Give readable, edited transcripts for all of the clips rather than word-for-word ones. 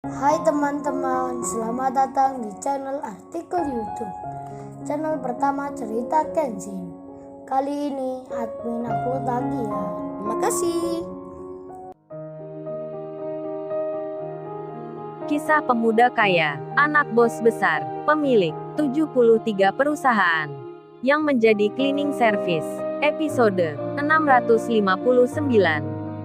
Hai teman-teman, selamat datang di channel artikel YouTube. Channel pertama cerita Kenshin. Kali ini admin upload lagi ya. Makasih. Kisah pemuda kaya, anak bos besar, pemilik 73 perusahaan, yang menjadi cleaning service. Episode 659.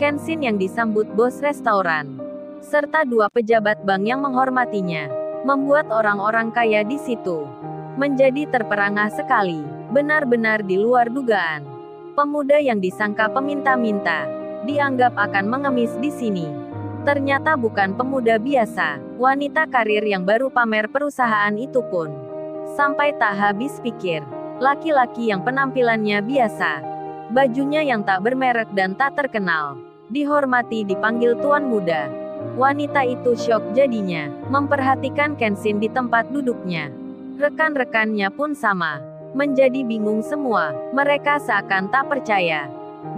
Kenshin yang disambut bos restoran serta dua pejabat bank yang menghormatinya, membuat orang-orang kaya di situ menjadi terperangah sekali. Benar-benar di luar dugaan. Pemuda yang disangka peminta-minta, dianggap akan mengemis di sini, ternyata bukan pemuda biasa. Wanita karir yang baru pamer perusahaan itu pun sampai tak habis pikir. Laki-laki yang penampilannya biasa, bajunya yang tak bermerek dan tak terkenal, dihormati dipanggil tuan muda. Wanita itu syok jadinya, memperhatikan Kenshin di tempat duduknya. Rekan-rekannya pun sama, menjadi bingung semua. Mereka seakan tak percaya.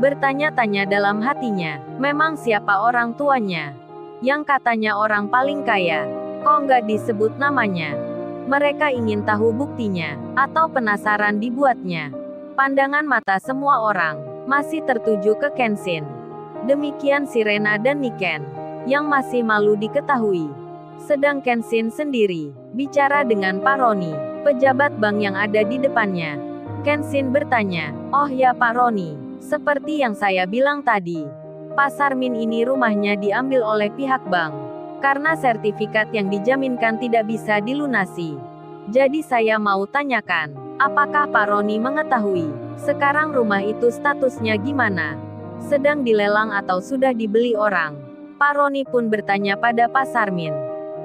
Bertanya-tanya dalam hatinya, memang siapa orang tuanya? Yang katanya orang paling kaya, kok nggak disebut namanya? Mereka ingin tahu buktinya, atau penasaran dibuatnya. Pandangan mata semua orang masih tertuju ke Kenshin. Demikian Sirena dan Niken, yang masih malu diketahui. Sedang Kenshin sendiri bicara dengan Pak Roni, pejabat bank yang ada di depannya. Kenshin bertanya, "Oh ya Pak Roni, seperti yang saya bilang tadi, Pak Sarmin ini rumahnya diambil oleh pihak bank karena sertifikat yang dijaminkan tidak bisa dilunasi. Jadi saya mau tanyakan, apakah Pak Roni mengetahui sekarang rumah itu statusnya gimana? Sedang dilelang atau sudah dibeli orang?" Pak Roni pun bertanya pada Pak Sarmin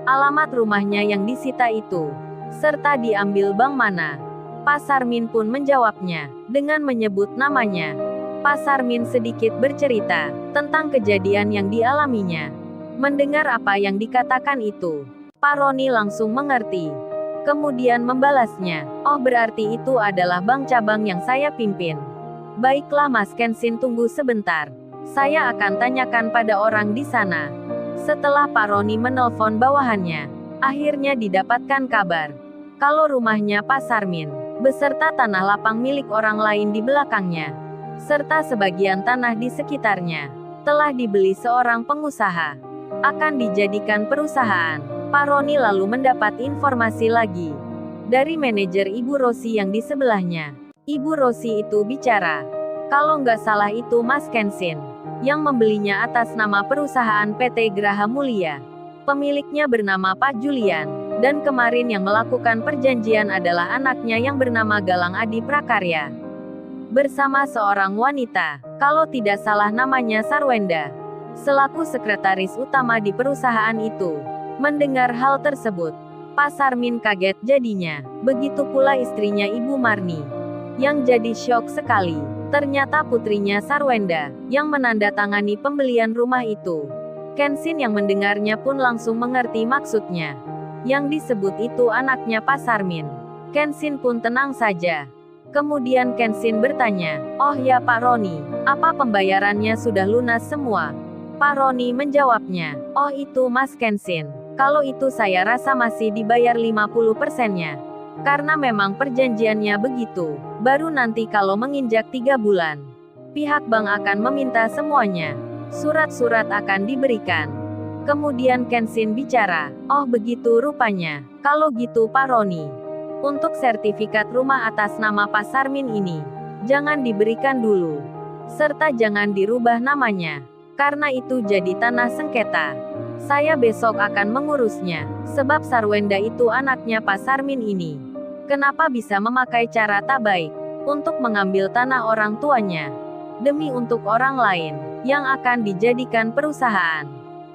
alamat rumahnya yang disita itu, serta diambil bank mana. Pak Sarmin pun menjawabnya dengan menyebut namanya. Pak Sarmin sedikit bercerita tentang kejadian yang dialaminya. Mendengar apa yang dikatakan itu, Pak Roni langsung mengerti. Kemudian membalasnya, "Oh berarti itu adalah bank cabang yang saya pimpin. Baiklah Mas Kenshin, tunggu sebentar. Saya akan tanyakan pada orang di sana." Setelah Pak Roni menelpon bawahannya, akhirnya didapatkan kabar kalau rumahnya Pak Sarmin beserta tanah lapang milik orang lain di belakangnya, serta sebagian tanah di sekitarnya, telah dibeli seorang pengusaha, akan dijadikan perusahaan. Pak Roni lalu mendapat informasi lagi dari manajer Ibu Rosi yang di sebelahnya. Ibu Rosi itu bicara, kalau nggak salah itu Mas Kenshin yang membelinya atas nama perusahaan PT Graha Mulia. Pemiliknya bernama Pak Julian, dan kemarin yang melakukan perjanjian adalah anaknya yang bernama Galang Adi Prakarya, bersama seorang wanita, kalau tidak salah namanya Sarwenda, selaku sekretaris utama di perusahaan itu. Mendengar hal tersebut, Pak Sarmin kaget jadinya, begitu pula istrinya Ibu Marni, yang jadi syok sekali. Ternyata putrinya Sarwenda, yang menandatangani pembelian rumah itu. Kenshin yang mendengarnya pun langsung mengerti maksudnya. Yang disebut itu anaknya Pak Sarmin. Kenshin pun tenang saja. Kemudian Kenshin bertanya, "Oh ya Pak Roni, apa pembayarannya sudah lunas semua?" Pak Roni menjawabnya, "Oh itu Mas Kenshin, kalau itu saya rasa masih dibayar 50%-nya. Karena memang perjanjiannya begitu. Baru nanti kalau menginjak 3 bulan, pihak bank akan meminta semuanya. Surat-surat akan diberikan." Kemudian Kenshin bicara, "Oh begitu rupanya. Kalau gitu Pak Roni, untuk sertifikat rumah atas nama Pak Sarmin ini, jangan diberikan dulu. Serta jangan dirubah namanya. Karena itu jadi tanah sengketa. Saya besok akan mengurusnya. Sebab Sarwenda itu anaknya Pak Sarmin ini. Kenapa bisa memakai cara tak baik untuk mengambil tanah orang tuanya demi untuk orang lain yang akan dijadikan perusahaan?"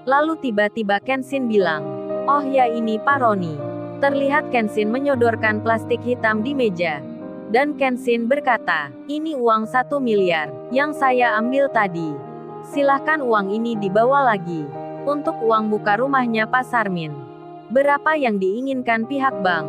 Lalu tiba-tiba Kenshin bilang, "Oh ya ini Pak Roni." Terlihat Kenshin menyodorkan plastik hitam di meja. Dan Kenshin berkata, "Ini uang 1 miliar yang saya ambil tadi. Silahkan uang ini dibawa lagi untuk uang muka rumahnya Pak Sarmin. Berapa yang diinginkan pihak bank?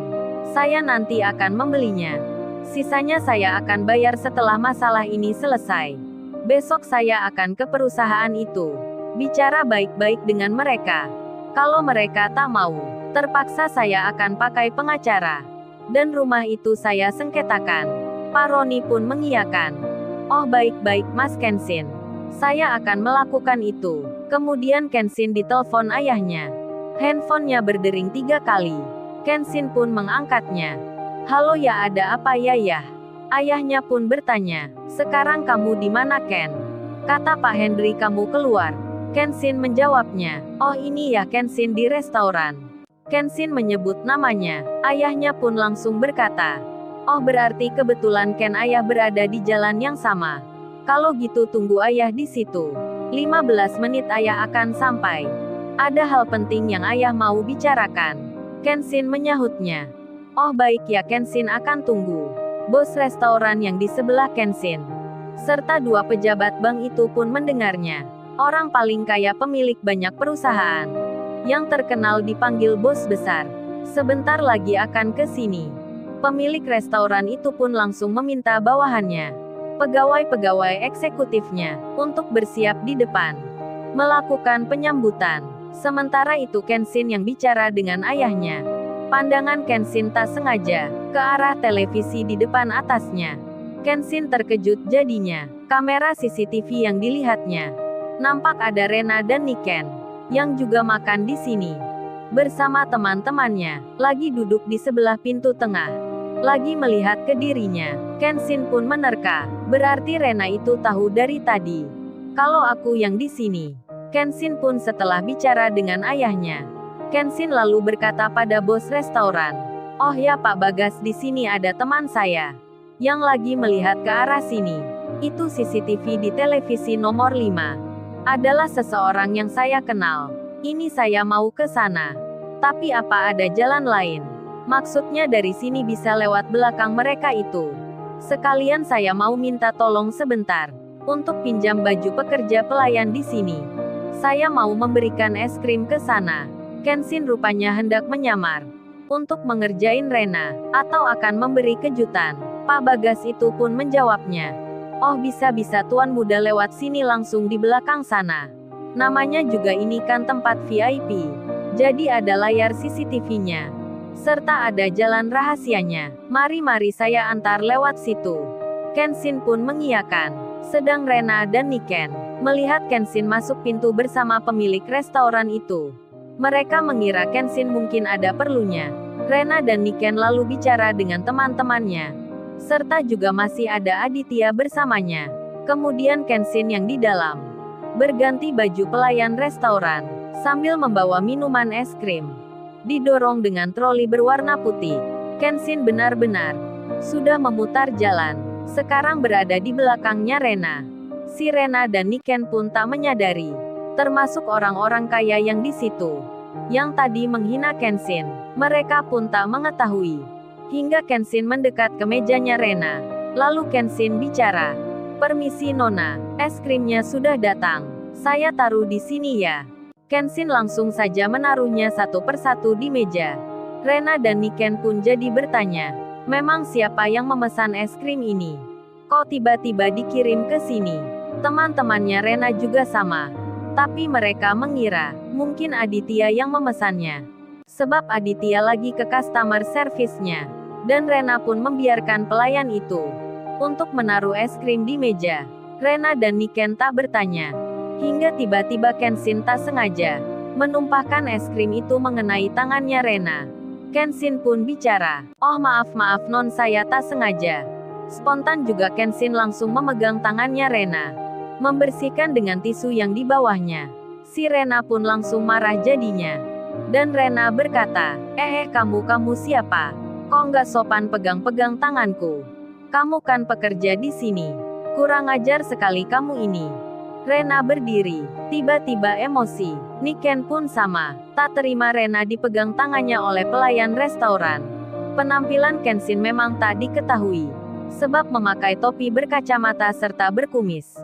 Saya nanti akan membelinya. Sisanya saya akan bayar setelah masalah ini selesai. Besok saya akan ke perusahaan itu. Bicara baik-baik dengan mereka. Kalau mereka tak mau, terpaksa saya akan pakai pengacara. Dan rumah itu saya sengketakan. Pak Roni pun mengiyakan. Oh baik-baik Mas Kenshin. Saya akan melakukan itu. Kemudian Kenshin ditelepon ayahnya. Handphonenya berdering 3 kali. Kenshin pun mengangkatnya. Halo ya, ada apa ya Yah? Ayahnya pun bertanya. Sekarang kamu di mana Ken? Kata Pak Henry kamu keluar. Kenshin menjawabnya. Oh ini ya Kenshin di restoran. Kenshin menyebut namanya. Ayahnya pun langsung berkata. Oh berarti kebetulan Ken ayah berada di jalan yang sama. Kalau gitu tunggu ayah di situ. 15 menit ayah akan sampai. Ada hal penting yang ayah mau bicarakan. Kenshin menyahutnya. Oh baik ya Kenshin akan tunggu. Bos restoran yang di sebelah Kenshin, serta 2 pejabat bank itu pun mendengarnya. Orang paling kaya pemilik banyak perusahaan, yang terkenal dipanggil bos besar. Sebentar lagi akan ke sini. Pemilik restoran itu pun langsung meminta bawahannya, pegawai-pegawai eksekutifnya, untuk bersiap di depan, melakukan penyambutan. Sementara itu Kenshin yang bicara dengan ayahnya. Pandangan Kenshin tak sengaja ke arah televisi di depan atasnya. Kenshin terkejut jadinya. Kamera CCTV yang dilihatnya, nampak ada Rena dan Niken, yang juga makan di sini. Bersama teman-temannya, lagi duduk di sebelah pintu tengah. Lagi melihat ke dirinya. Kenshin pun menerka, berarti Rena itu tahu dari tadi kalau aku yang di sini. Kenshin pun setelah bicara dengan ayahnya. Kenshin lalu berkata pada bos restoran. Oh ya Pak Bagas, di sini ada teman saya yang lagi melihat ke arah sini. Itu CCTV di televisi nomor 5. Adalah seseorang yang saya kenal. Ini saya mau ke sana. Tapi apa ada jalan lain? Maksudnya dari sini bisa lewat belakang mereka itu. Sekalian saya mau minta tolong sebentar. Untuk pinjam baju pekerja pelayan di sini. Saya mau memberikan es krim ke sana. Kenshin rupanya hendak menyamar. Untuk mengerjain Rena. Atau akan memberi kejutan. Pak Bagas itu pun menjawabnya. Oh bisa-bisa tuan muda lewat sini langsung di belakang sana. Namanya juga ini kan tempat VIP. Jadi ada layar CCTV-nya. Serta ada jalan rahasianya. Mari-mari saya antar lewat situ. Kenshin pun mengiyakan. Sedang Rena dan Niken melihat Kenshin masuk pintu bersama pemilik restoran itu. Mereka mengira Kenshin mungkin ada perlunya. Rena dan Niken lalu bicara dengan teman-temannya. Serta juga masih ada Aditya bersamanya. Kemudian Kenshin yang di dalam berganti baju pelayan restoran, sambil membawa minuman es krim. Didorong dengan troli berwarna putih. Kenshin benar-benar sudah memutar jalan. Sekarang berada di belakangnya Rena. Si Rena dan Niken pun tak menyadari. Termasuk orang-orang kaya yang di situ. Yang tadi menghina Kenshin. Mereka pun tak mengetahui. Hingga Kenshin mendekat ke mejanya Rena. Lalu Kenshin bicara. Permisi Nona, es krimnya sudah datang. Saya taruh di sini ya. Kenshin langsung saja menaruhnya satu persatu di meja. Rena dan Niken pun jadi bertanya. Memang siapa yang memesan es krim ini? Kok tiba-tiba dikirim ke sini? Teman-temannya Rena juga sama. Tapi mereka mengira, mungkin Aditya yang memesannya. Sebab Aditya lagi ke customer service-nya. Dan Rena pun membiarkan pelayan itu untuk menaruh es krim di meja. Rena dan Niken tak bertanya. Hingga tiba-tiba Kenshin tak sengaja menumpahkan es krim itu mengenai tangannya Rena. Kenshin pun bicara. Oh maaf non saya tak sengaja. Spontan juga Kenshin langsung memegang tangannya Rena. Membersihkan dengan tisu yang di bawahnya. Si Rena pun langsung marah jadinya. Dan Rena berkata, kamu siapa? Kok nggak sopan pegang-pegang tanganku? Kamu kan pekerja di sini. Kurang ajar sekali kamu ini. Rena berdiri, tiba-tiba emosi. Niken pun sama, tak terima Rena dipegang tangannya oleh pelayan restoran. Penampilan Kenshin memang tak diketahui. Sebab memakai topi berkacamata serta berkumis.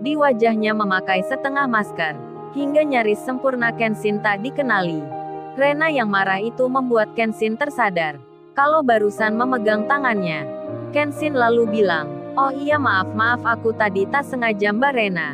Di wajahnya memakai setengah masker. Hingga nyaris sempurna Kenshin tak dikenali. Rena yang marah itu membuat Kenshin tersadar. Kalau barusan memegang tangannya. Kenshin lalu bilang, oh iya maaf aku tadi tak sengaja Mbak Rena.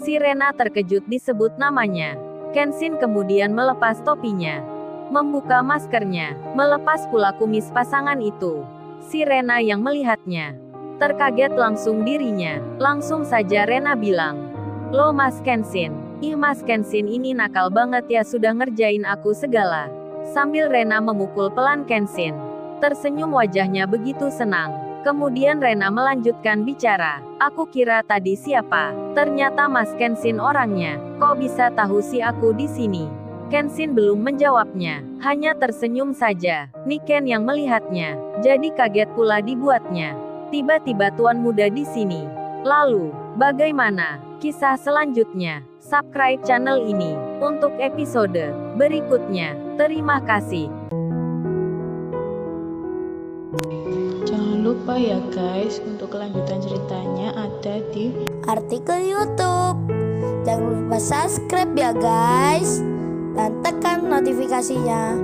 Si Rena terkejut disebut namanya. Kenshin kemudian melepas topinya, membuka maskernya, melepas pula kumis pasangan itu. Si Rena yang melihatnya terkaget langsung dirinya. Langsung saja Rena bilang, "Loh Mas Kenshin, ih Mas Kenshin ini nakal banget ya, sudah ngerjain aku segala." Sambil Rena memukul pelan Kenshin. Tersenyum wajahnya begitu senang. Kemudian Rena melanjutkan bicara, "Aku kira tadi siapa? Ternyata Mas Kenshin orangnya. Kok bisa tahu si aku di sini?" Kenshin belum menjawabnya, hanya tersenyum saja. Niken yang melihatnya, jadi kaget pula dibuatnya. Tiba-tiba tuan muda di sini. Lalu, bagaimana kisah selanjutnya? Subscribe channel ini untuk episode berikutnya. Terima kasih. Jangan lupa ya guys, untuk kelanjutan ceritanya ada di artikel YouTube. Jangan lupa subscribe ya guys, dan tekan notifikasinya